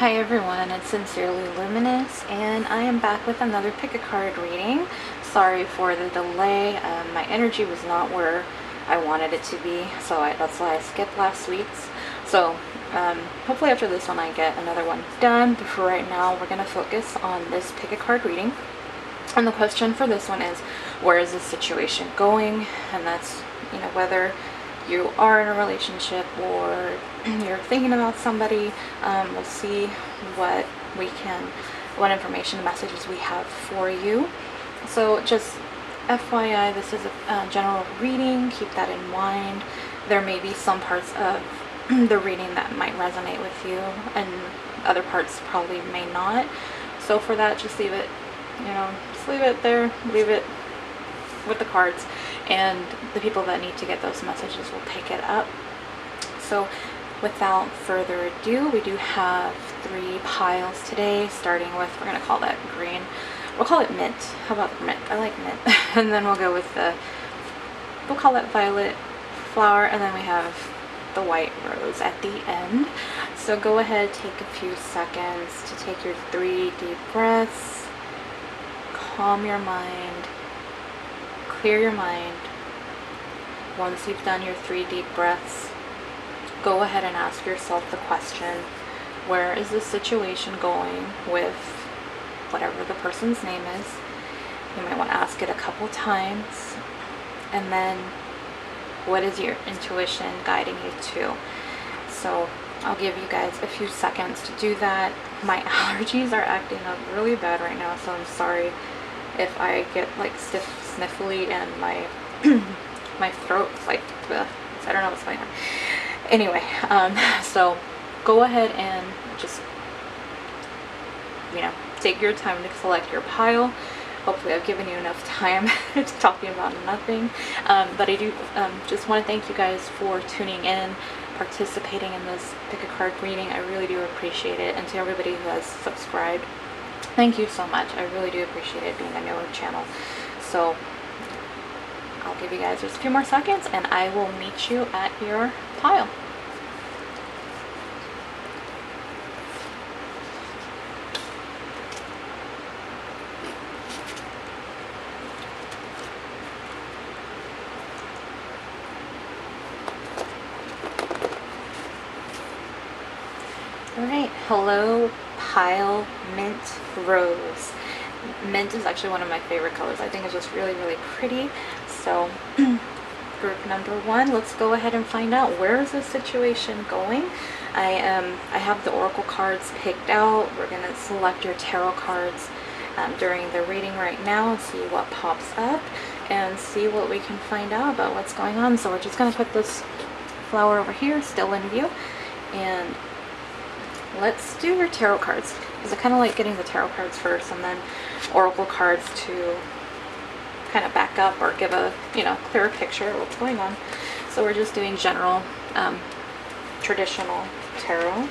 Hi everyone, it's Sincerely Luminous, and I am back with another pick a card reading. Sorry for the delay. My energy was not where I wanted it to be, so that's why I skipped last week's. So hopefully after this one I get another one done, but for right now we're going to focus on this pick a card reading. And the question for this one is, where is this situation going? And that's, whether you are in a relationship or you're thinking about somebody. We'll see what information and messages we have for you. So just FYI, this is a general reading. Keep that in mind. There may be some parts of the reading that might resonate with you, and other parts probably may not. So for that, just leave it, just leave it there. Leave it with the cards, and the people that need to get those messages will pick it up. So without further ado, we do have 3 piles today, starting with, we're going to call that green. We'll call it mint. How about mint? I like mint. And then we'll go with we'll call that violet flower, and then we have the white rose at the end. So go ahead, take a few seconds to take your 3 deep breaths, calm your mind, clear your mind. Once you've done your 3 deep breaths, go ahead and ask yourself the question, where is this situation going with whatever the person's name is? You might want to ask it a couple times. And then, what is your intuition guiding you to? So I'll give you guys a few seconds to do that. My allergies are acting up really bad right now, so I'm sorry if I get like sniffly and my my throat's like, ugh, I don't know what's going on. Anyway, so go ahead and just, take your time to select your pile. Hopefully I've given you enough time to talking about nothing. But I do just want to thank you guys for tuning in, participating in this pick a card reading. I really do appreciate it. And to everybody who has subscribed, thank you so much. I really do appreciate it, being a newer channel. So I'll give you guys just a few more seconds, and I will meet you at your pile. Alright, hello pile mint rose. Mint is actually one of my favorite colors. I think it's just really, really pretty. So group number 1, let's go ahead and find out, where is this situation going? I have the oracle cards picked out. We're going to select your tarot cards during the reading right now and see what pops up and see what we can find out about what's going on. So we're just going to put this flower over here, still in view, and let's do your tarot cards, because I kind of like getting the tarot cards first and then oracle cards to kind of back up or give a clearer picture of what's going on. So we're just doing general traditional tarot.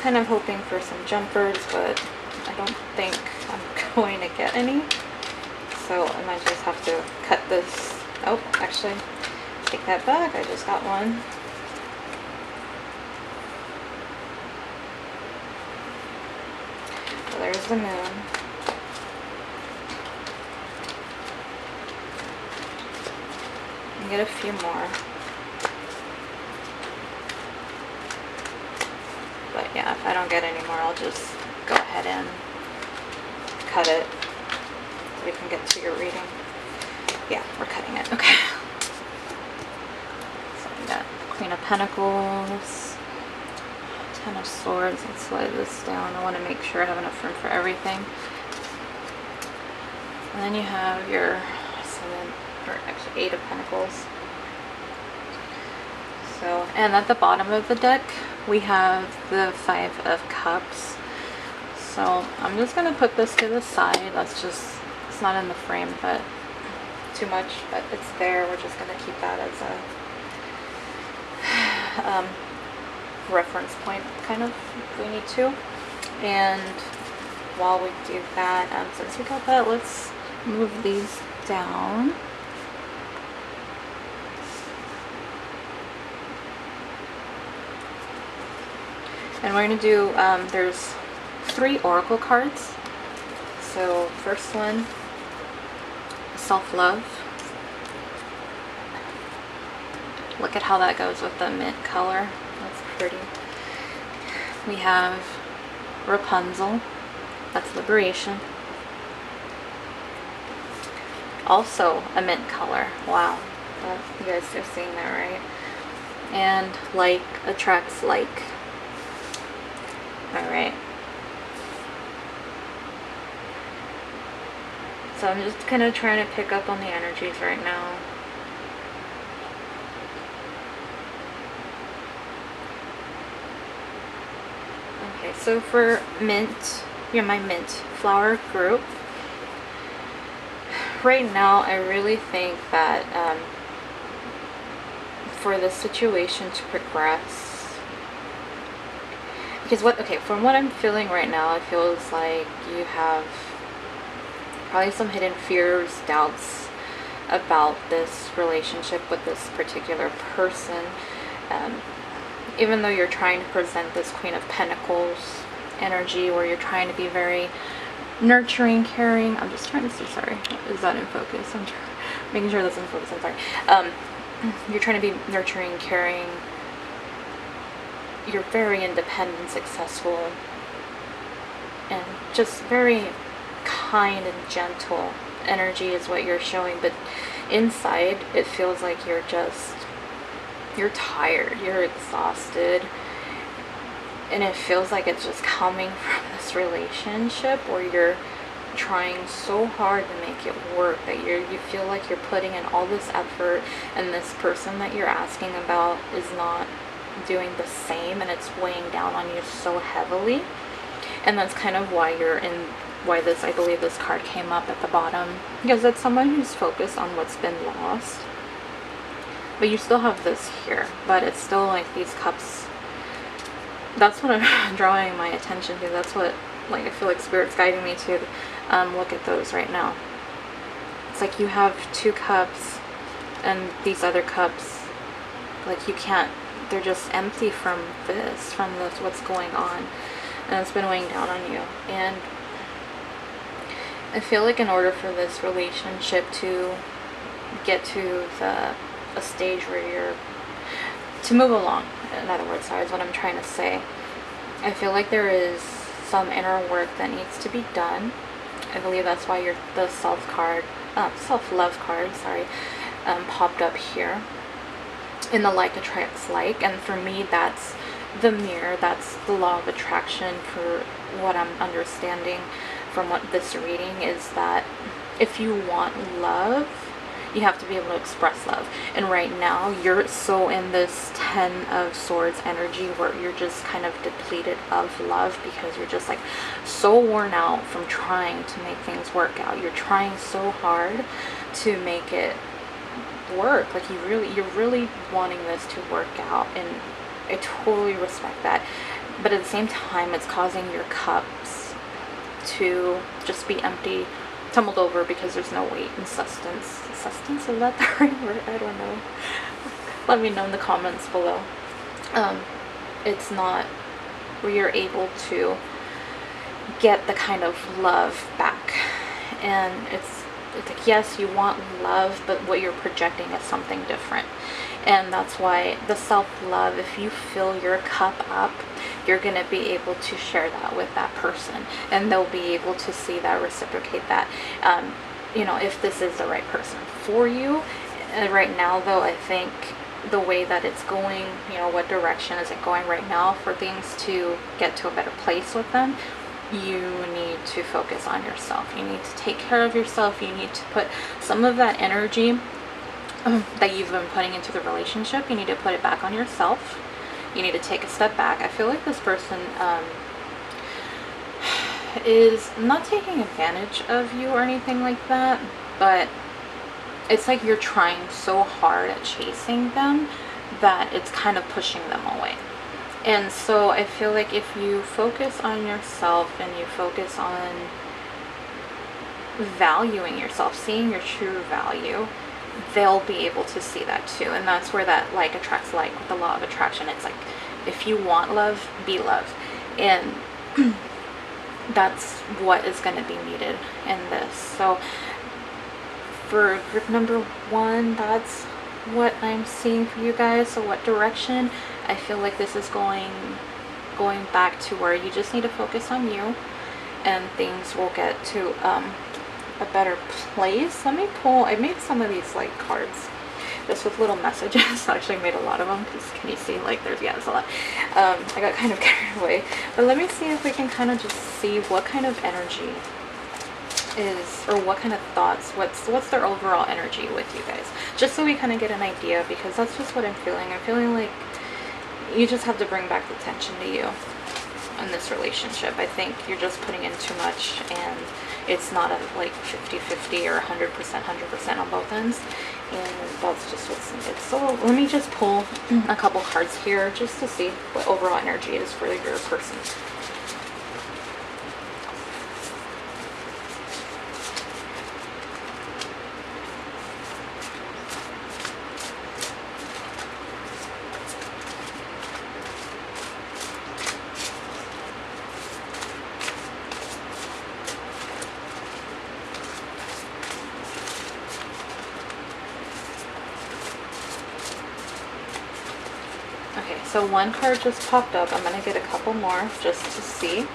Kind of hoping for some jumpers, but I don't think I'm going to get any, so I might just have to cut this. Oh, actually, take that back, I just got one. So there's the moon. And get a few more. But yeah, if I don't get any more, I'll just go ahead and cut it so we can get to your reading. Yeah, we're cutting it. Okay. So we got Queen of Pentacles, 10 of Swords. Let's slide this down. I want to make sure I have enough room for everything. And then you have your Seven, or actually Eight of Pentacles. So, and at the bottom of the deck, we have the Five of Cups. So I'm just going to put this to the side. That's just, it's not in the frame, but too much, but it's there. We're just going to keep that as a reference point, kind of, if we need to. And while we do that, since we got that, let's move these down. And we're going to do, there's 3 oracle cards. So first one, self-love. Look at how that goes with the mint color. That's pretty. We have Rapunzel. That's liberation. Also a mint color. Wow. You guys are seeing that, right? And like attracts like. Alright. So I'm just kind of trying to pick up on the energies right now. Okay, so for mint, you're my mint flower group. Right now, I really think that for this situation to progress, because from what I'm feeling right now, it feels like you have probably some hidden fears, doubts about this relationship with this particular person. Even though you're trying to present this Queen of Pentacles energy, where you're trying to be very nurturing, caring. I'm just trying to see, sorry, is that in focus? I'm making sure that's in focus, I'm sorry. You're trying to be nurturing, caring. You're very independent, successful, and just very kind and gentle energy is what you're showing, but inside it feels like you're tired, you're exhausted, and it feels like it's just coming from this relationship where you're trying so hard to make it work that you feel like you're putting in all this effort, and this person that you're asking about is not doing the same, and it's weighing down on you so heavily. And that's kind of why I believe this card came up at the bottom, because it's someone who's focused on what's been lost. But you still have this here, but it's still like these cups. That's what I'm drawing my attention to. That's what, like, I feel like Spirit's guiding me to look at those right now. It's like you have 2 cups, and these other cups, like, you can't, they're just empty from this, what's going on, and it's been weighing down on you. And I feel like in order for this relationship to get to a stage where you're to move along, in other words, sorry, is what I'm trying to say, I feel like there is some inner work that needs to be done. I believe that's why the self-love card, sorry, popped up here in the like attracts like. And for me, that's the mirror, that's the law of attraction. For what I'm understanding from what this reading is, that if you want love, you have to be able to express love. And right now you're so in this 10 of Swords energy where you're just kind of depleted of love, because you're just like so worn out from trying to make things work out. You're trying so hard to make it work, like you're really wanting this to work out, and I totally respect that. But at the same time, it's causing your cups to just be empty, tumbled over, because there's no weight and sustenance. Sustenance, is that the right word? I don't know. Let me know in the comments below. It's not where you're able to get the kind of love back. And it's like, yes, you want love, but what you're projecting is something different. And that's why the self-love, if you fill your cup up, you're going to be able to share that with that person, and they'll be able to see that, reciprocate that. You know, if this is the right person for you. Right now, though, I think the way that it's going, you know, what direction is it going right now for things to get to a better place with them? you need to focus on yourself. You need to take care of yourself. You need to put some of that energy that you've been putting into the relationship, you need to put it back on yourself. You need to take a step back. I feel like this person is not taking advantage of you or anything like that, but it's like you're trying so hard at chasing them that it's kind of pushing them away. And so I feel like if you focus on yourself and you focus on valuing yourself, seeing your true value, they'll be able to see that too. And that's where that like attracts like, with the law of attraction. It's like, if you want love, be love. And that's what is going to be needed in this. So for group number 1, that's what I'm seeing for you guys. So what direction? I feel like this is going back to where you just need to focus on you, and things will get to a better place. Let me pull, I made some of these like cards just with little messages. I actually made a lot of them because can you see, like there's a lot. I got kind of carried away, but let me see if we can kind of just see what kind of energy is, or what kind of thoughts, what's their overall energy with you guys, just so we kind of get an idea, because that's just what I'm feeling. I'm feeling like you just have to bring back the tension to you in this relationship. I think you're just putting in too much, and it's not a like 50-50 or 100% on both ends, and that's just what's needed. So let me just pull a couple cards here just to see what overall energy is for your person. Okay, so one card just popped up. I'm going to get a couple more just to see.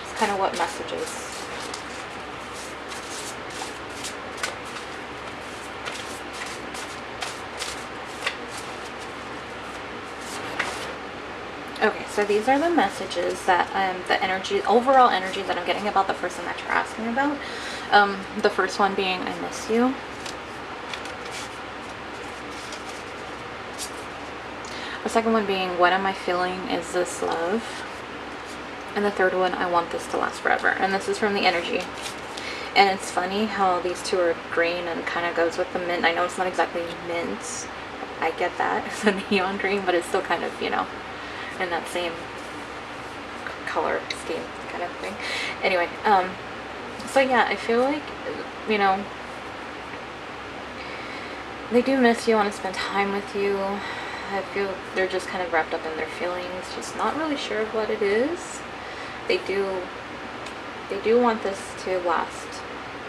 Just kind of what messages. Okay, so these are the messages that the energy, overall energy that I'm getting about the person that you're asking about. The first one being, I miss you. The second one being, what am I feeling? Is this love? And the third one, I want this to last forever. And this is from the energy. And it's funny how these two are green and kind of goes with the mint. I know it's not exactly mint. I get that. It's a neon green, but it's still kind of, you know, in that same color scheme kind of thing. Anyway, so yeah, I feel like, you know, they do miss you, want to spend time with you. I feel they're just kind of wrapped up in their feelings, just not really sure of what it is. They do want this to last.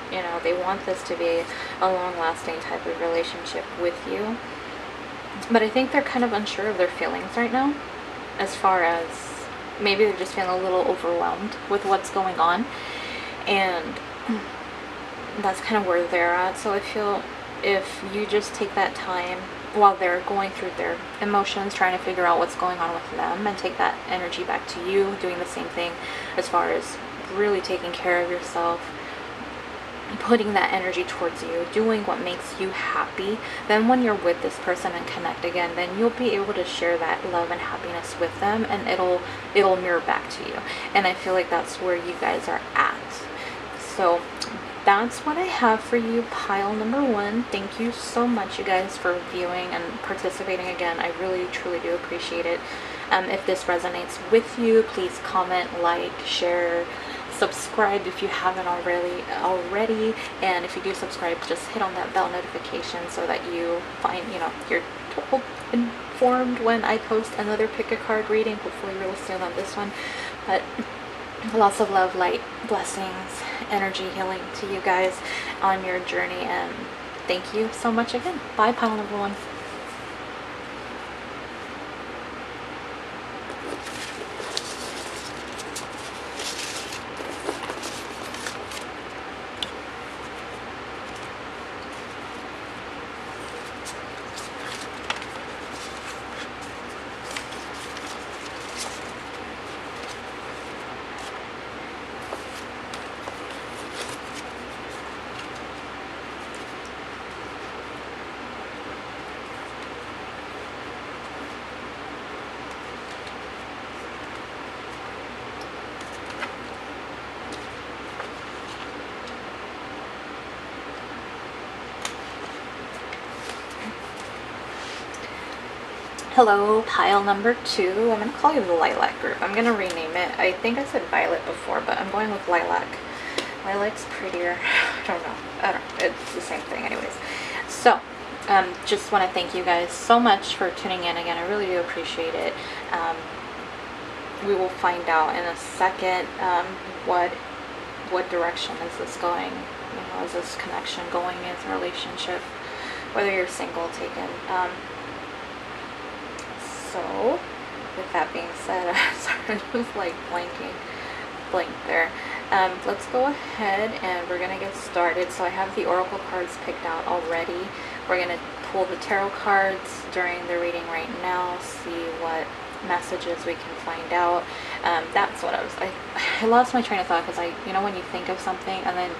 You know, they want this to be a long-lasting type of relationship with you. But I think they're kind of unsure of their feelings right now, as far as maybe they're just feeling a little overwhelmed with what's going on, and that's kind of where they're at. So I feel if you just take that time while they're going through their emotions, trying to figure out what's going on with them, and take that energy back to you, doing the same thing as far as really taking care of yourself, putting that energy towards you, doing what makes you happy, then when you're with this person and connect again, then you'll be able to share that love and happiness with them, and it'll mirror back to you. And I feel like that's where you guys are at. So that's what I have for you, pile number 1. Thank you so much, you guys, for viewing and participating again. I really truly do appreciate it. If this resonates with you, please comment, like, share, subscribe if you haven't already, and if you do subscribe, just hit on that bell notification so that you find, you know, you're informed when I post another pick a card reading. Hopefully real soon on this one. But lots of love, light, blessings, energy healing to you guys on your journey, and thank you so much again. Bye, pile number 1. Hello, pile number 2. I'm going to call you the Lilac group. I'm going to rename it. I think I said Violet before, but I'm going with Lilac. Lilac's prettier. I don't know. It's the same thing anyways. So, just want to thank you guys so much for tuning in again. I really do appreciate it. We will find out in a second what direction is this going. You know, is this connection going in a relationship? Whether you're single, taken. So, with that being said, sorry, I was like blank there. Let's go ahead and we're gonna get started. So I have the oracle cards picked out already. We're gonna pull the tarot cards during the reading right now, see what messages we can find out. That's what I lost my train of thought, because you know when you think of something and then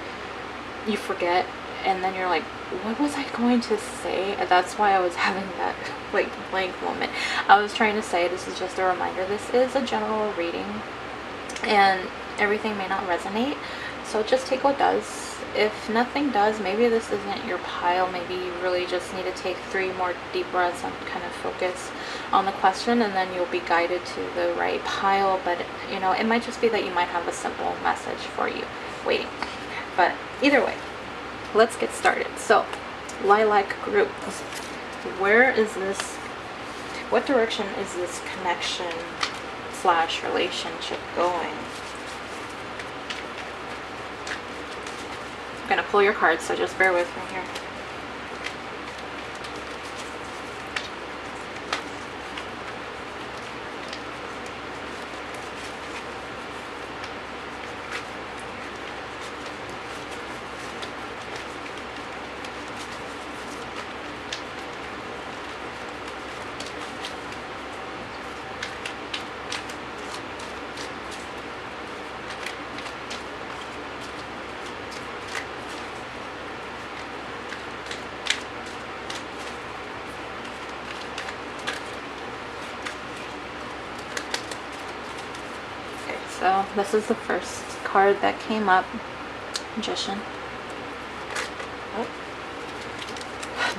you forget, and then you're like, what was I going to say? And that's why I was having that like blank moment. I was trying to say, this is just a reminder, this is a general reading and everything may not resonate, so just take what does. If nothing does, maybe this isn't your pile. Maybe you really just need to take 3 more deep breaths and kind of focus on the question, and then you'll be guided to the right pile. But you know, it might just be that you might have a simple message for you waiting. But either way, let's get started. So, Lilac group, where is this, what direction is this connection / relationship going? I'm gonna pull your cards, so just bear with me here. So this is the first card that came up, Magician. Oh.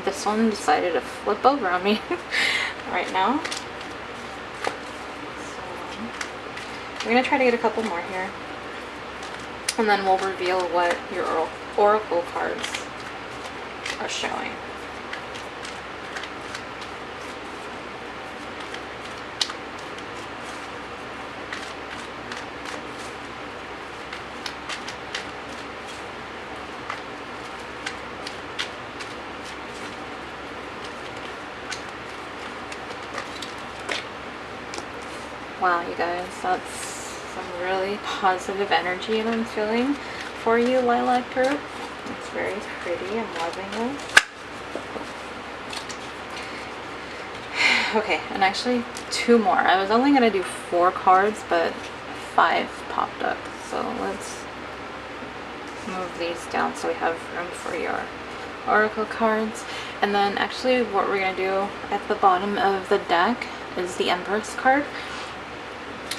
This one decided to flip over on me right now. So we're going to try to get a couple more here, and then we'll reveal what your oracle cards are showing. Wow, you guys, that's some really positive energy that I'm feeling for you, Lilac group. It's very pretty. I'm loving this. Okay, and actually 2 more. I was only going to do 4 cards, but 5 popped up. So let's move these down so we have room for your oracle cards. And then actually what we're going to do at the bottom of the deck is the Empress card.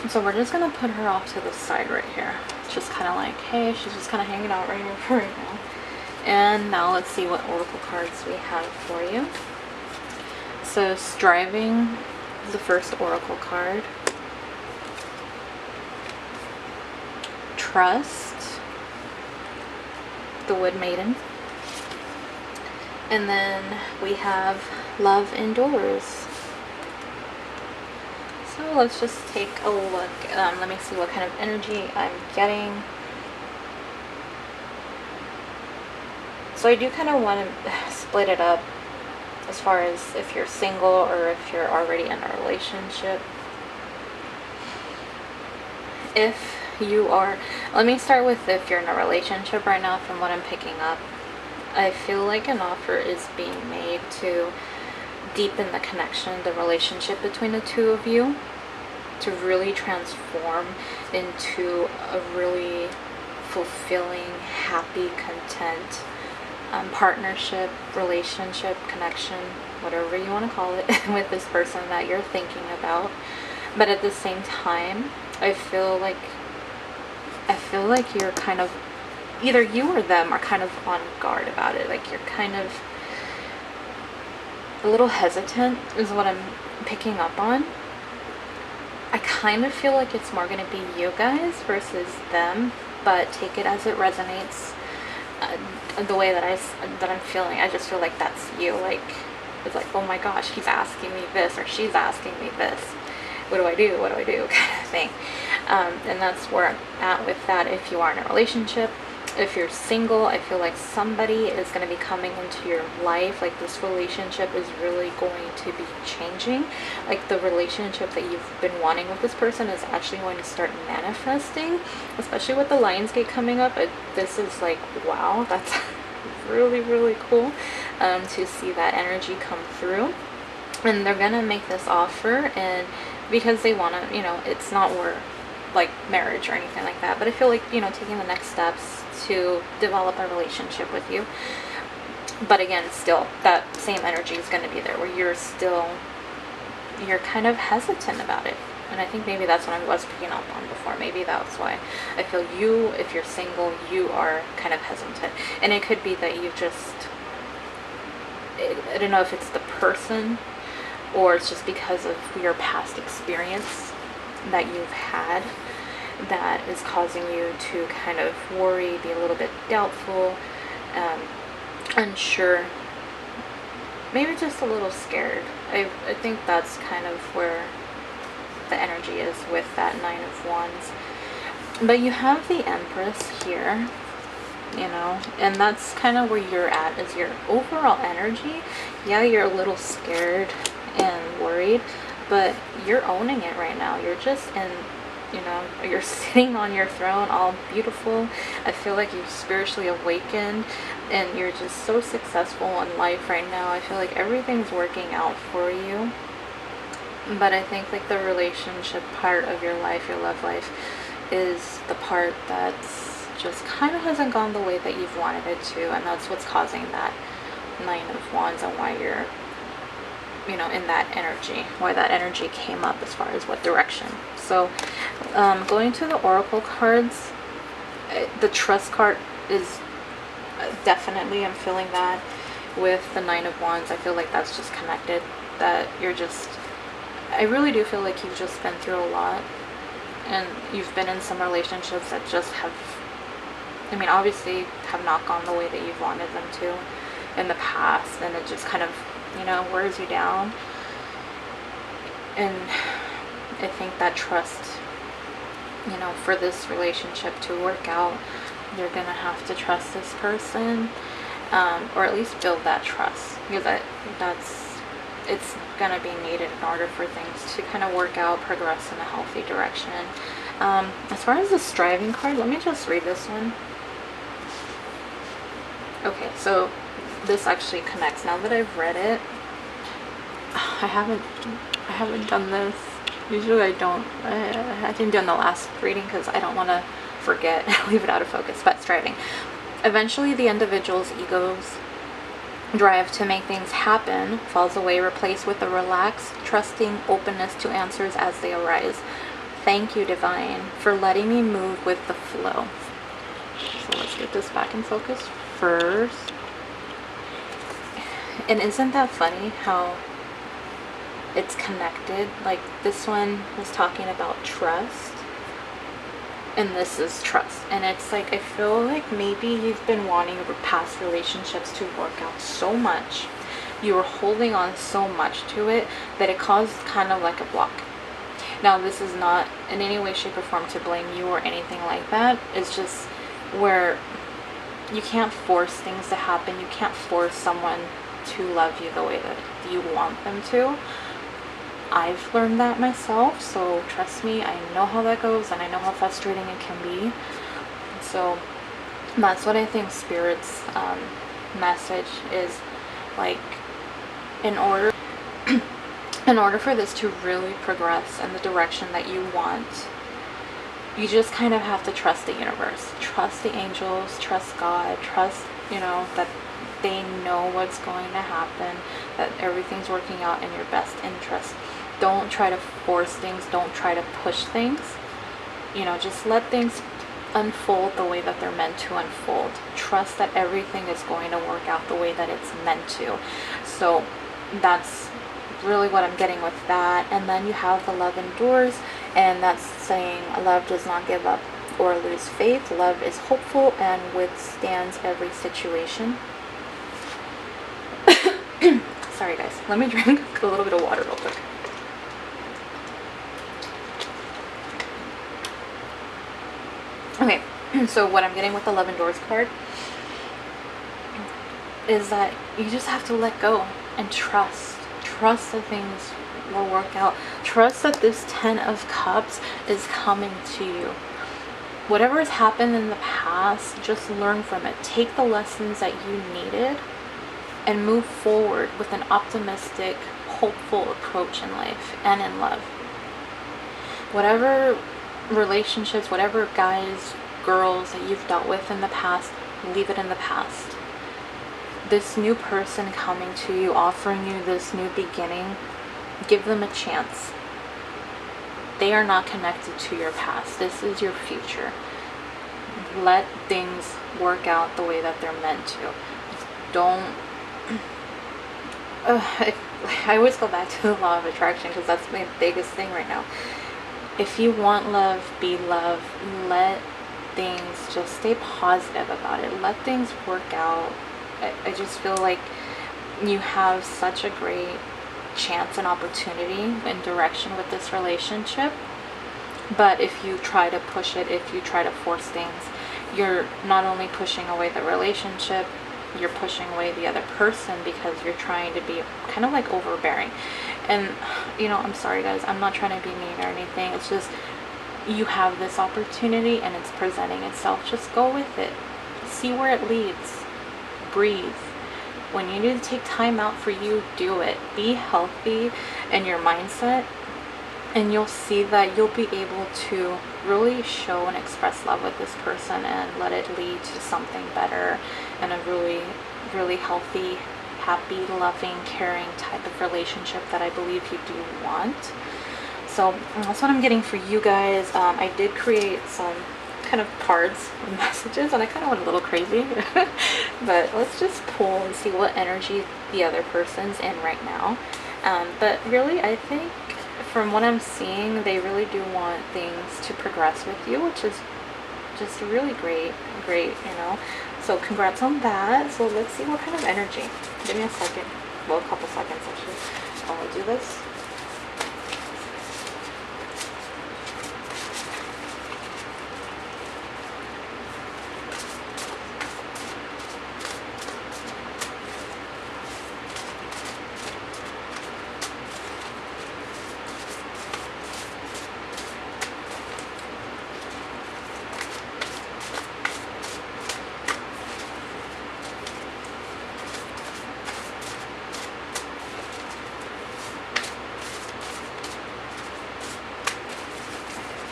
So we're just going to put her off to the side right here. It's just kind of like, hey, she's just kind of hanging out right here for right now. And now let's see what oracle cards we have for you. So Striving is the first oracle card. Trust, the Wood Maiden. And then we have Love Endures. So let's just take a look. Let me see what kind of energy I'm getting. So I do kind of want to split it up as far as if you're single or if you're already in a relationship. If you are, let me start with if you're in a relationship right now. From what I'm picking up, I feel like an offer is being made to deepen the connection, the relationship between the 2 of you, to really transform into a really fulfilling, happy, content partnership, relationship, connection, whatever you want to call it, with this person that you're thinking about. But at the same time, I feel like you're kind of, either you or them are kind of on guard about it. Like you're kind of a little hesitant is what I'm picking up on, I kind of feel like it's more going to be you guys versus them, but take it as it resonates. The way that I'm feeling, I just feel like that's you. Like, it's like, oh my gosh, he's asking me this, or she's asking me this. What do I do? What do I do? Kind of thing. And that's where I'm at with that. If you are in a relationship, if you're single, I feel like somebody is going to be coming into your life. Like, this relationship is really going to be changing. Like, the relationship that you've been wanting with this person is actually going to start manifesting, especially with the Lionsgate coming up. This is like, wow, that's really, really cool to see that energy come through. And they're going to make this offer, and because they want to, it's not like marriage or anything like that, but I feel like, taking the next steps to develop a relationship with you. But again, still, that same energy is going to be there, where you're kind of hesitant about it. And I think maybe that's what I was picking up on before. Maybe that's why I feel you, if you're single, you are kind of hesitant. And it could be that you just, I don't know if it's the person, or it's just because of your past experience that you've had that is causing you to kind of worry, be a little bit doubtful, unsure, maybe just a little scared. I think that's kind of where the energy is with that Nine of Wands. But you have the Empress here, and that's kind of where you're at, is your overall energy. Yeah, you're a little scared and worried, but you're owning it right now. You're just you're sitting on your throne, all beautiful. I feel like you've spiritually awakened, and you're just so successful in life right now. I feel like everything's working out for you. But I think like the relationship part of your life, your love life, is the part that's just kind of hasn't gone the way that you've wanted it to, and that's what's causing that Nine of Wands, and why you're in that energy, why that energy came up as far as what direction. So going to the Oracle cards, the Trust card is definitely, I'm feeling that with the Nine of Wands. I feel like that's just connected, that I really do feel like you've just been through a lot, and you've been in some relationships that just have, obviously have not gone the way that you've wanted them to in the past, and it just kind of wears you down. And I think that trust, for this relationship to work out, you're gonna have to trust this person, or at least build that trust, because it's gonna be needed in order for things to kind of work out, progress in a healthy direction. As far as the Striving card, let me just read this one. Okay, so this actually connects. Now that I've read it, I haven't done this. Usually I don't. I didn't do it in the last reading because I don't want to forget, leave it out of focus. But Striving. Eventually the individual's ego's drive to make things happen falls away, replaced with a relaxed, trusting openness to answers as they arise. Thank you, Divine, for letting me move with the flow. So let's get this back in focus first. And isn't that funny how it's connected? Like, this one was talking about trust, and this is trust. And it's like, I feel like maybe you've been wanting past relationships to work out so much, you were holding on so much to it, that it caused kind of like a block. Now, this is not in any way, shape, or form to blame you or anything like that. It's just where you can't force things to happen. You can't force someone to love you the way that you want them to. I've learned that myself, so trust me, I know how that goes, and I know how frustrating it can be. So that's what I think Spirit's message is. Like, in order for this to really progress in the direction that you want, you just kind of have to trust the universe, trust the angels, trust God, trust, that they know what's going to happen, that everything's working out in your best interest. Don't try to force things, don't try to push things, just let things unfold the way that they're meant to unfold. Trust that everything is going to work out the way that it's meant to. So that's really what I'm getting with that. And then you have the love endures, and that's saying love does not give up or lose faith. Love is hopeful and withstands every situation. Sorry guys, let me drink a little bit of water real quick. Okay, so what I'm getting with the love endures card is that you just have to let go and trust that things will work out. Trust that this 10 of Cups is coming to you. Whatever has happened in the past, just learn from it. Take the lessons that you needed and move forward with an optimistic, hopeful approach in life and in love. Whatever relationships, whatever guys, girls that you've dealt with in the past, leave it in the past. This new person coming to you, offering you this new beginning, give them a chance. They are not connected to your past. This is your future. Let things work out the way that they're meant to. Don't... I always go back to the law of attraction because that's my biggest thing right now. If you want love, be love. Let things, just stay positive about it. Let things work out. I just feel like you have such a great chance and opportunity and direction with this relationship. But if you try to push it, if you try to force things, you're not only pushing away the relationship, you're pushing away the other person because you're trying to be kind of like overbearing. And you know, I'm sorry guys, I'm not trying to be mean or anything. It's just you have this opportunity and it's presenting itself. Just go with it. See where it leads. Breathe. When you need to take time out for you, do it. Be healthy in your mindset, and you'll see that you'll be able to really show and express love with this person and let it lead to something better and a really, really healthy, happy, loving, caring type of relationship that I believe you do want. So that's what I'm getting for you guys. I did create some kind of cards and messages, and I kind of went a little crazy. But let's just pull and see what energy the other person's in right now. But really, I think from what I'm seeing, they really do want things to progress with you, which is just really great, you know. So congrats on that. So let's see what kind of energy. Give me a second. Well, a couple seconds actually. I'll do this.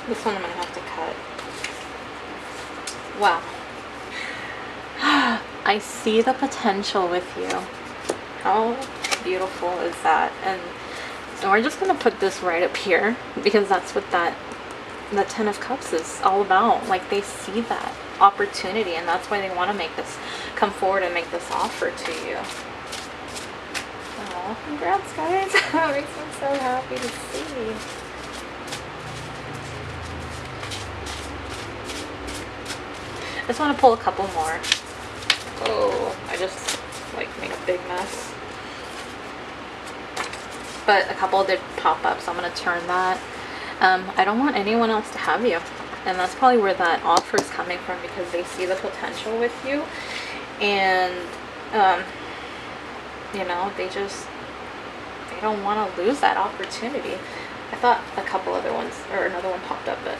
This one I'm going to have to cut. Wow. I see the potential with you. How beautiful is that? And so we're just going to put this right up here because that's what the 10 of Cups is all about. Like, they see that opportunity, and that's why they want to make this, come forward and make this offer to you. Oh, congrats guys. That makes me so happy to see. I just want to pull a couple more. Oh, I just like made a big mess. But a couple did pop up, so I'm going to turn that. I don't want anyone else to have you. And that's probably where that offer is coming from, because they see the potential with you. And, you know, they don't want to lose that opportunity. I thought a couple other ones, or another one popped up, but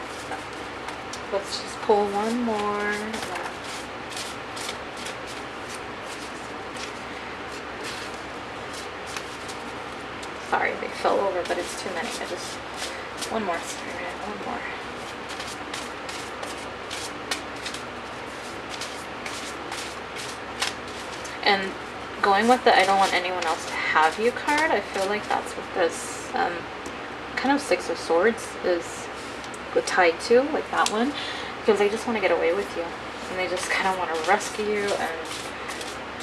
let's just pull one more. Sorry, they fell over, but it's too many. One more, Spirit, one more. And going with the I don't want anyone else to have you card, I feel like that's what this kind of Six of Swords is tied to, like that one, because they just want to get away with you, and they just kind of want to rescue you and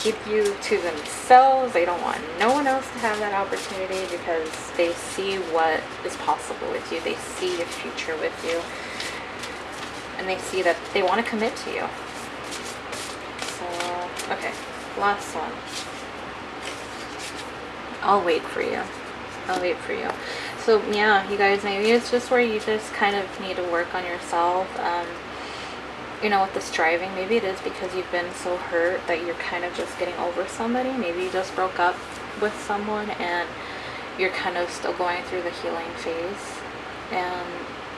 keep you to themselves. They don't want no one else to have that opportunity because they see what is possible with you. They see a future with you. And they see that they want to commit to you. So, okay, last one. I'll wait for you. I'll wait for you. So yeah, you guys, maybe it's just where you just kind of need to work on yourself. You know, with the striving, maybe it is because you've been so hurt that you're kind of just getting over somebody. Maybe you just broke up with someone and you're kind of still going through the healing phase. And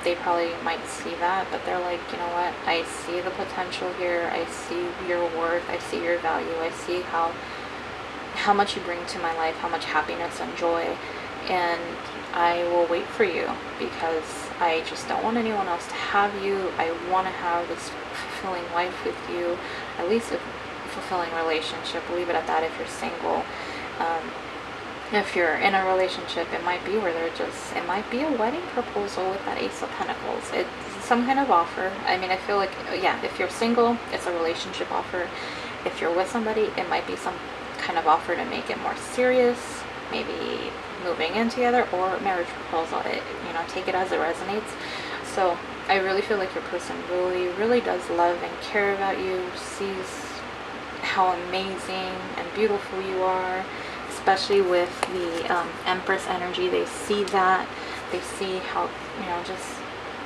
they probably might see that, but they're like, you know what, I see the potential here. I see your worth. I see your value. I see how much you bring to my life, how much happiness and joy. And I will wait for you because I just don't want anyone else to have you. I want to have this fulfilling life with you, at least a fulfilling relationship. Leave it at that if you're single. If you're in a relationship, it might be where it might be a wedding proposal with that Ace of Pentacles. It's some kind of offer. I mean, I feel like, yeah, if you're single, it's a relationship offer. If you're with somebody, it might be some kind of offer to make it more serious, maybe moving in together, or marriage proposal. You know, take it as it resonates. So I really feel like your person really, really does love and care about you, sees how amazing and beautiful you are, especially with the Empress energy. They see that. They see how, you know, just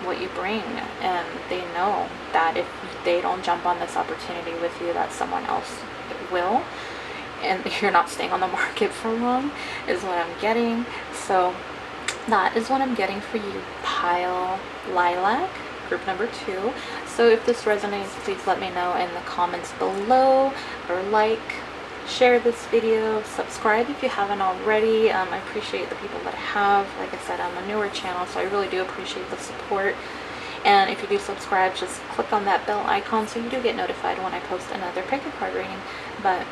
what you bring, and they know that if they don't jump on this opportunity with you, that someone else will, and you're not staying on the market for long, is what I'm getting. So that is what I'm getting for you, pile Lilac, group number 2. So if this resonates, please let me know in the comments below, or like, share this video, subscribe if you haven't already. I appreciate the people that have. Like I said, I'm a newer channel, so I really do appreciate the support. And if you do subscribe, just click on that bell icon so you do get notified when I post another pick a card reading. But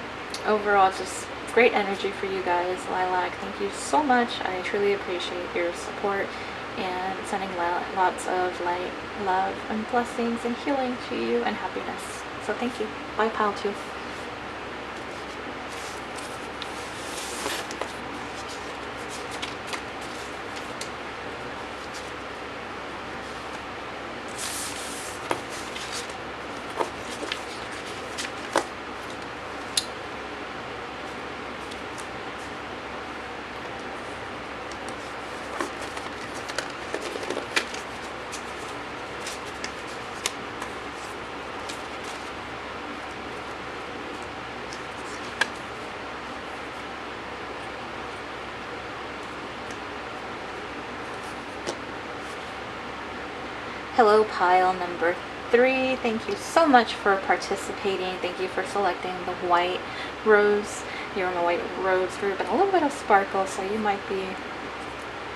overall, just great energy for you guys. Lilac, thank you so much. I truly appreciate your support, and sending lots of light, love, and blessings and healing to you, and happiness. So thank you. Bye, pile 2. Hello, pile number 3. Thank you so much for participating. Thank you for selecting the white rose. You're in the white rose group, and a little bit of sparkle, so you might be,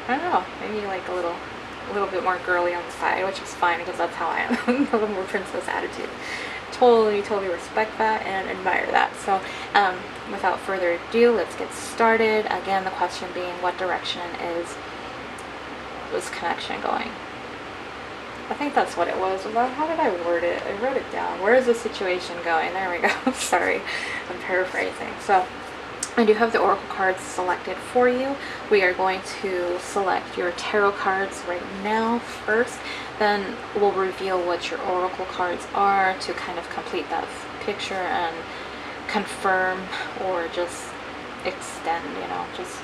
I don't know, maybe like a little bit more girly on the side, which is fine because that's how I am. A little more princess attitude. Totally respect that and admire that. So without further ado, let's get started. Again, the question being, what direction is this connection going? I think that's what it was. How did I word it? I wrote it down. Where is the situation going? There we go. Sorry, I'm paraphrasing. So I do have the oracle cards selected for you. We are going to select your tarot cards right now first. Then we'll reveal what your oracle cards are to kind of complete that picture and confirm, or just extend, you know, just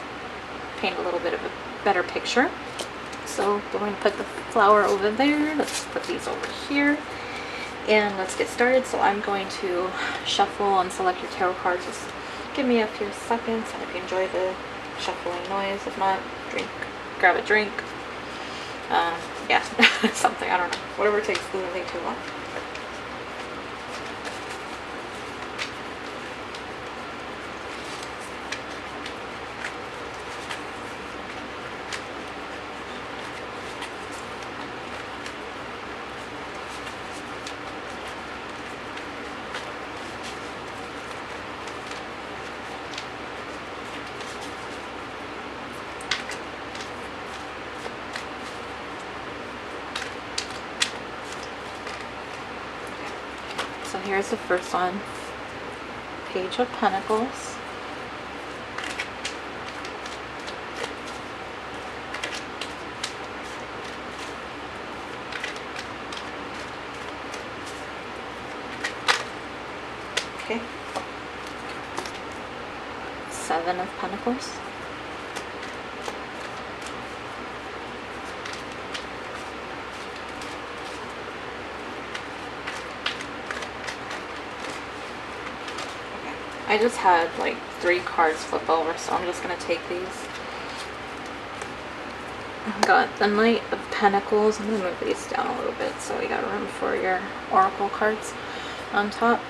paint a little bit of a better picture. So we're going to put the flower over there. Let's put these over here, and let's get started. So I'm going to shuffle and select your tarot cards. Just give me a few seconds, and if you enjoy the shuffling noise, if not, grab a drink. Yeah, something, I don't know. Whatever it takes, doesn't take too long. So here's the first one. Page of Pentacles. Okay. Seven of Pentacles. I just had like 3 cards flip over, so I'm just going to take these. Got the Knight of Pentacles. I'm going to move these down a little bit so you got room for your Oracle cards on top.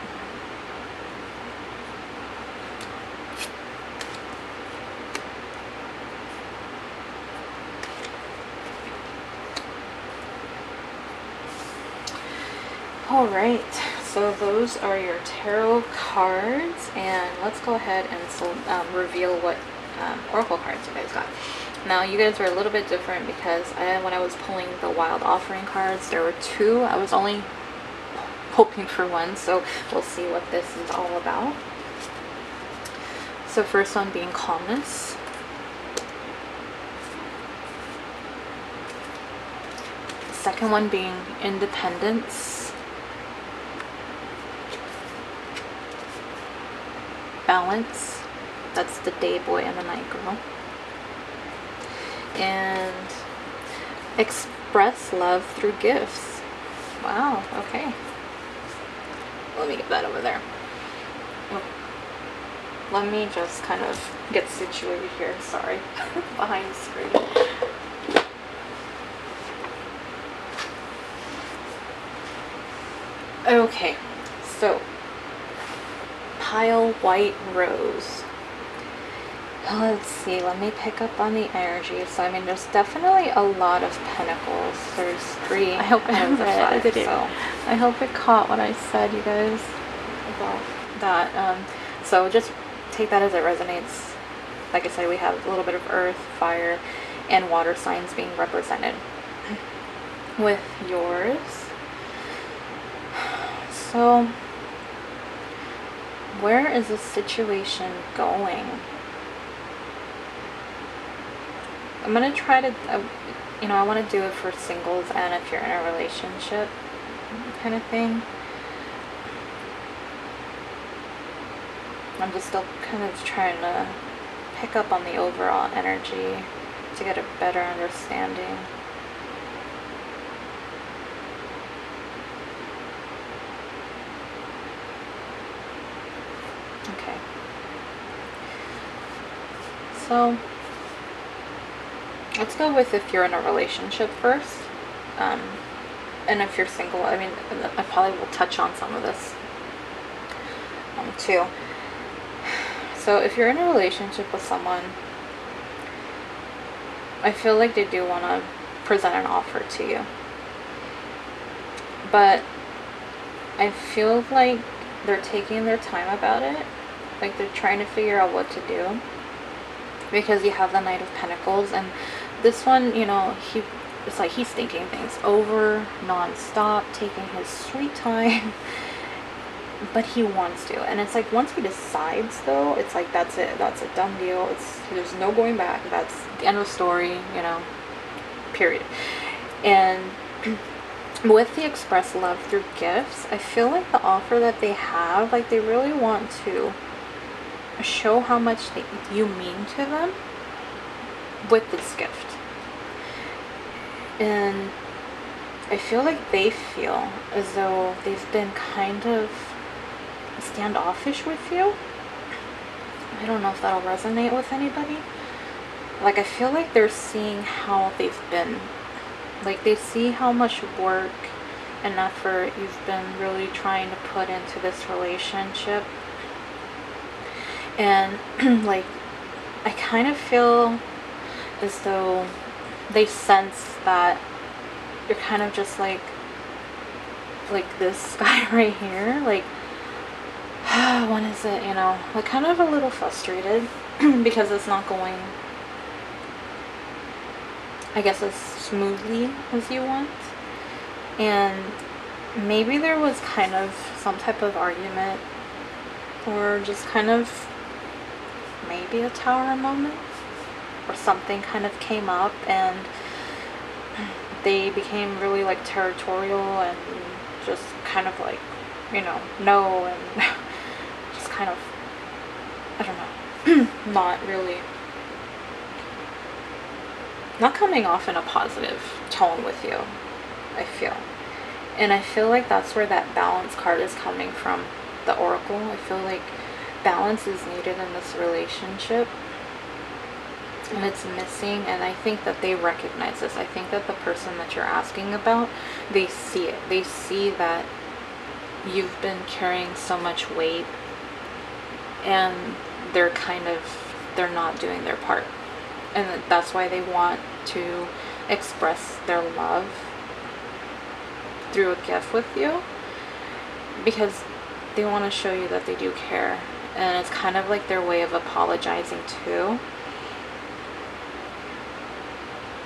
Alright, so those are your tarot cards, and let's go ahead and reveal what Oracle cards you guys got. Now, you guys are a little bit different because when I was pulling the Wild Offering cards, there were 2. I was only hoping for 1, so we'll see what this is all about. So first one being Calmness. Second one being Independence. Balance. That's the day boy and the night girl. And express love through gifts. Wow, okay. Let me get that over there. Oh. Let me just kind of get situated here. Sorry. Behind the screen. Okay, so Pile White Rose. Let's see, let me pick up on the energy. So I mean, there's definitely a lot of pentacles. There's 3 I hope out of the 5, it, so I hope it caught what I said, you guys, about that. So just take that as it resonates. Like I said, we have a little bit of earth, fire, and water signs being represented with yours. So where is this situation going? I'm going to try to, I want to do it for singles and if you're in a relationship kind of thing. I'm just still kind of trying to pick up on the overall energy to get a better understanding. Okay. So let's go with if you're in a relationship first. And if you're single, I mean, I probably will touch on some of this too. So if you're in a relationship with someone, I feel like they do want to present an offer to you. But I feel like they're taking their time about it. Like they're trying to figure out what to do. Because you have the Knight of Pentacles, and this one, it's like he's thinking things over non-stop, taking his sweet time, but he wants to. And it's like once he decides, though, it's like that's it, that's a done deal. There's no going back. That's the end of the story, period. And with the express love through gifts, I feel like the offer that they have, like they really want to show how much you mean to them with this gift. And I feel like they feel as though they've been kind of standoffish with you. I don't know if that'll resonate with anybody. Like I feel like they're seeing how they've been, like they see how much work and effort you've been really trying to put into this relationship. And like I kind of feel as though they sense that you're kind of just like this guy right here, like when is it, like kind of a little frustrated because it's not going, I guess, as smoothly as you want. And maybe there was kind of some type of argument or just kind of maybe a tower moment, or something kind of came up and they became really like territorial and just kind of like, no, and just kind of, I don't know, not really, not coming off in a positive tone with you, I feel. And I feel like that's where that balance card is coming from, the oracle. I feel like balance is needed in this relationship, and it's missing, and I think that they recognize this. I think that the person that you're asking about, they see it. They see that you've been carrying so much weight, and they're not doing their part, and that's why they want to express their love through a gift with you, because they want to show you that they do care, and it's kind of like their way of apologizing too,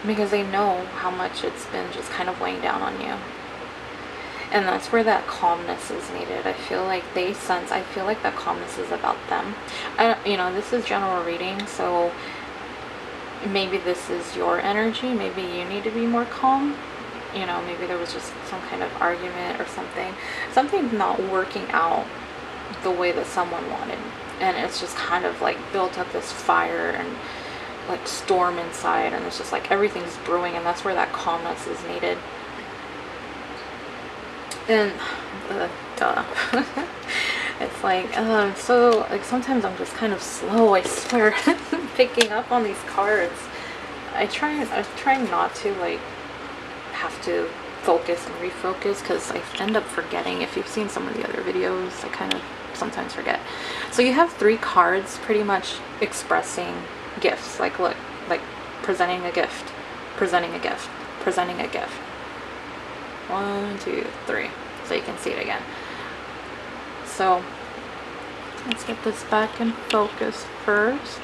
because they know how much it's been just kind of weighing down on you. And that's where that calmness is needed. I feel like that calmness is about them. This is general reading, so maybe this is your energy. Maybe you need to be more calm. Maybe there was just some kind of argument or something not working out the way that someone wanted. And it's just kind of like built up this fire and like storm inside, and it's just like everything's brewing, and that's where that calmness is needed. And duh. It's like so like sometimes I'm just kind of slow, I swear, picking up on these cards. I try not to like have to focus and refocus, because I end up forgetting. If you've seen some of the other videos, I kind of sometimes forget. So you have 3 cards pretty much expressing gifts. Like look, like presenting a gift, presenting a gift, presenting a gift. 1, 2, 3, so you can see it again. So let's get this back in focus first,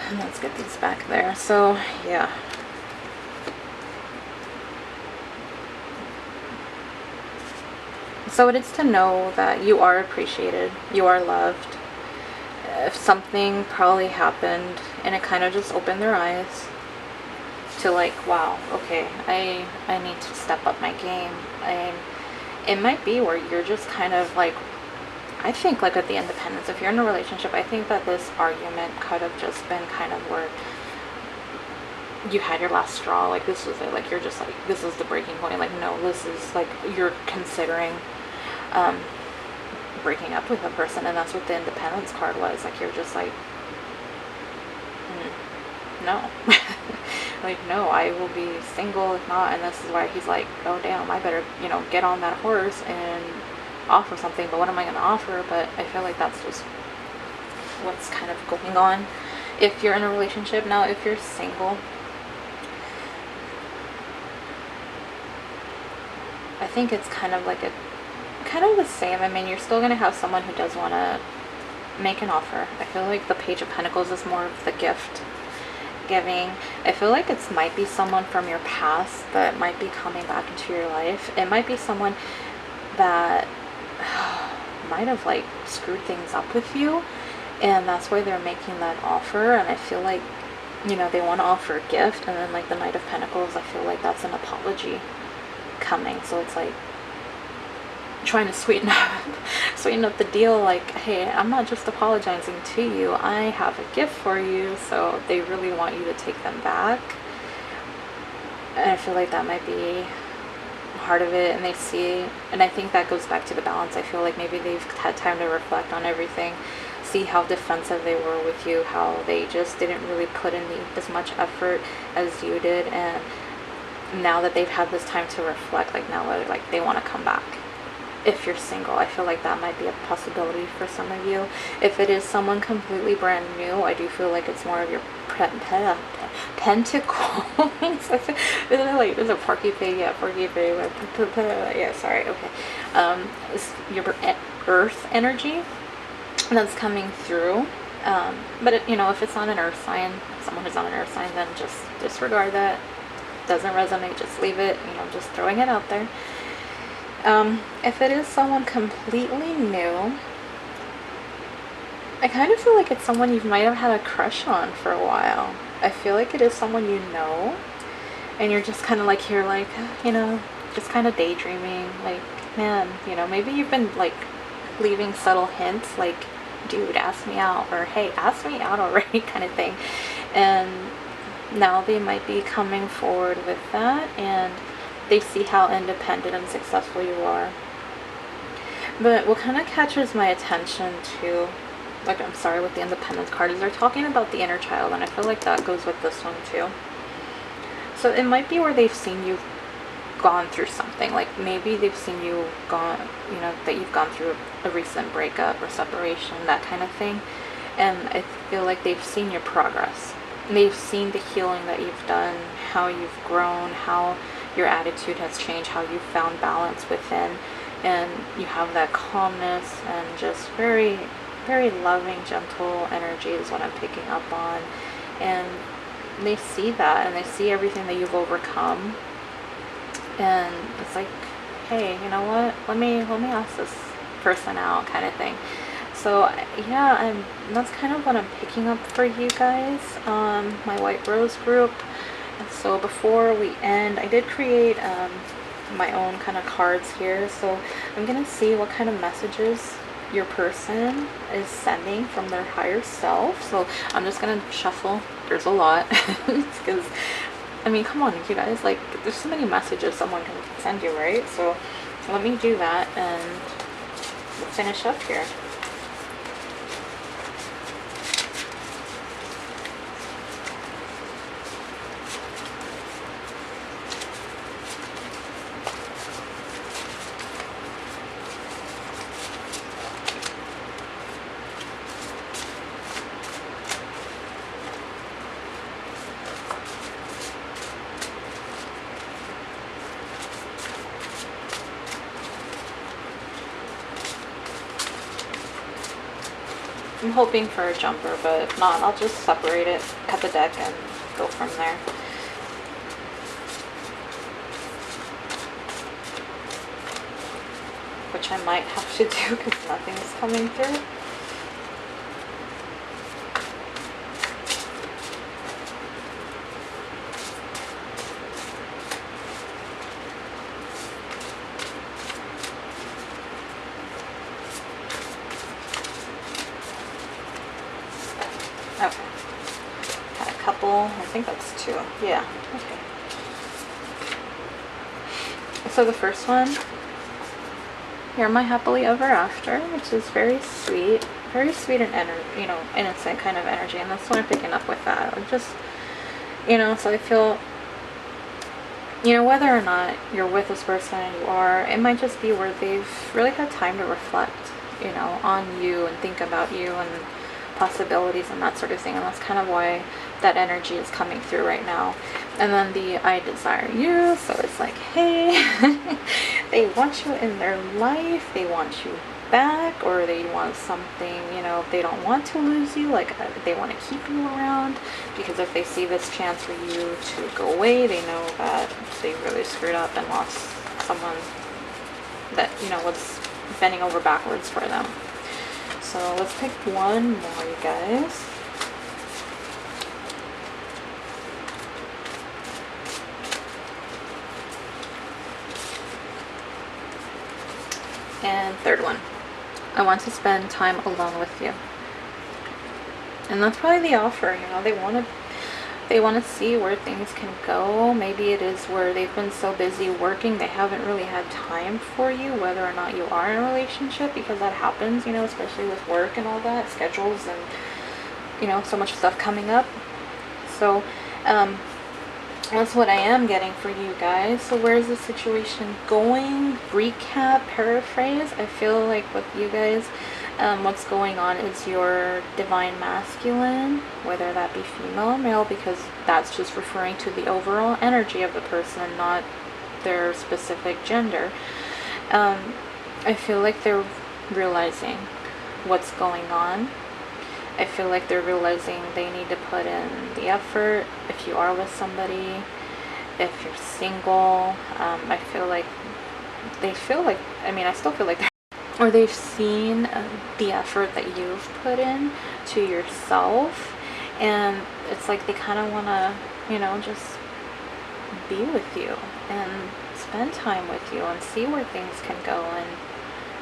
and let's get these back there. So yeah, so it is to know that you are appreciated, you are loved. If something probably happened and it kind of just opened their eyes to like, wow, okay, I need to step up my game. It might be where you're just kind of like, I think like at the independence, if you're in a relationship, I think that this argument could have just been kind of where you had your last straw. Like this was it. Like you're just like, this is the breaking point. Like no, this is like you're considering breaking up with a person, and that's what the independence card was. Like you're just like, no. Like no, I will be single if not. And this is why he's like, oh damn, I better get on that horse and offer something. But what am I going to offer? But I feel like that's just what's kind of going on if you're in a relationship. Now if you're single, I think it's kind of like the same. I mean, you're still going to have someone who does want to make an offer. I feel like the Page of Pentacles is more of the gift giving. I feel like it might be someone from your past that might be coming back into your life. It might be someone that might have like screwed things up with you, and that's why they're making that offer. And I feel like they want to offer a gift, and then like the Knight of Pentacles, I feel like that's an apology coming. So it's like trying to sweeten up the deal, like, hey, I'm not just apologizing to you, I have a gift for you. So they really want you to take them back, and I feel like that might be part of it. And they see, and I think that goes back to the balance. I feel like maybe they've had time to reflect on everything, see how defensive they were with you, how they just didn't really put in as much effort as you did, and now that they've had this time to reflect, like now like they want to come back. If you're single, I feel like that might be a possibility for some of you. If it is someone completely brand new, I do feel like it's more of your pentacles. Is it Porky Pig? Yeah, Porky Pig. Yeah, sorry. Okay. It's your earth energy that's coming through. But if it's not an earth sign, someone who's not an earth sign, then just disregard that. Doesn't resonate, just leave it. Just throwing it out there. If it is someone completely new, I kind of feel like it's someone you might have had a crush on for a while. I feel like it is someone you know, and you're just kind of like here, like, just kind of daydreaming. Like, man, maybe you've been like leaving subtle hints, like, dude, ask me out, or hey, ask me out already, kind of thing. And now they might be coming forward with that, and they see how independent and successful you are. But what kind of catches my attention too, like, I'm sorry, with the independence card, is they're talking about the inner child, and I feel like that goes with this one too. So it might be where they've seen you gone through something, like maybe they've seen you that you've gone through a recent breakup or separation, that kind of thing. And I feel like they've seen your progress. They've seen the healing that you've done, how you've grown, how your attitude has changed, how you've found balance within, and you have that calmness and just very, very loving, gentle energy is what I'm picking up on. And they see that, and they see everything that you've overcome, and it's like, hey, you know what? Let me ask this person out, kind of thing. So yeah, that's kind of what I'm picking up for you guys. My White Rose group. And so before we end, I did create my own kind of cards here. So I'm gonna see what kind of messages your person is sending from their higher self. So I'm just gonna shuffle. There's a lot, because I mean, come on, you guys, like, there's so many messages someone can send you, right? So let me do that, and we'll finish up here. I'm hoping for a jumper, but if not, I'll just separate it, cut the deck, and go from there. Which I might have to do because nothing's coming through. Okay. Had a couple. I think that's 2. Yeah. Okay. So the first one, you're my happily ever after, which is very sweet and innocent kind of energy, and that's what I'm picking up with that. Like, just, so I feel, whether or not you're with this person, it might just be where they've really had time to reflect, on you and think about you and possibilities and that sort of thing, and that's kind of why that energy is coming through right now. And then the I desire you, so it's like, hey, they want you in their life, they want you back, or they want something, they don't want to lose you, like they want to keep you around, because if they see this chance for you to go away, they know that they really screwed up and lost someone that was bending over backwards for them. So let's pick one more, you guys. And third one, I want to spend time alone with you. And that's probably the offer, they want to see where things can go. Maybe it is where they've been so busy working, they haven't really had time for you, whether or not you are in a relationship, because that happens, especially with work and all that, schedules and, so much stuff coming up. So, that's what I am getting for you guys. So where's the situation going? Recap, paraphrase. I feel like with you guys, what's going on is your divine masculine, whether that be female or male, because that's just referring to the overall energy of the person, not their specific gender. I feel like they're realizing what's going on. I feel like they're realizing they need to put in the effort. If you are with somebody, if you're single, I feel like they feel like, I mean, I still feel like or they've seen the effort that you've put in to yourself, and it's like they kind of want to, you know, just be with you and spend time with you and see where things can go and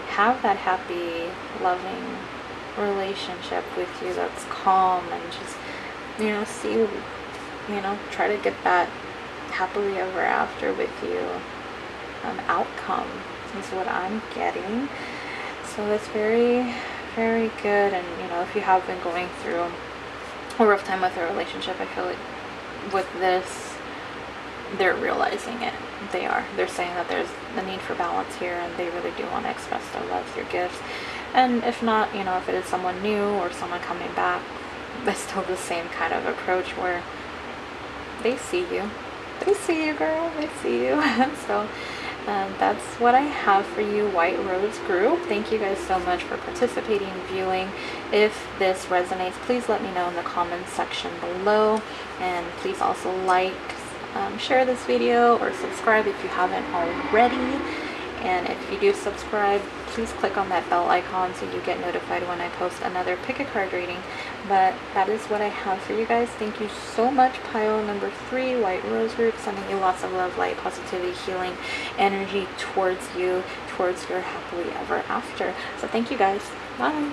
have that happy, loving relationship with you that's calm and just, you know, see, you know, try to get that happily ever after with you outcome is what I'm getting. So it's very, very good. And you know, if you have been going through a rough time with a relationship, I feel like with this, they're realizing it. They're saying that there's the need for balance here, and they really do want to express their love through gifts. And if not, you know, if it is someone new or someone coming back, that's still the same kind of approach where they see you. They see you, girl. They see you. So that's what I have for you, White Rose group. Thank you guys so much for participating, viewing. If this resonates, please let me know in the comments section below. And please also like, share this video, or subscribe if you haven't already. And if you do subscribe, please click on that bell icon so you get notified when I post another pick a card reading. But that is what I have for you guys. Thank you so much, pile number 3, White Rose group, sending you lots of love, light, positivity, healing energy towards you, towards your happily ever after. So thank you guys. Bye.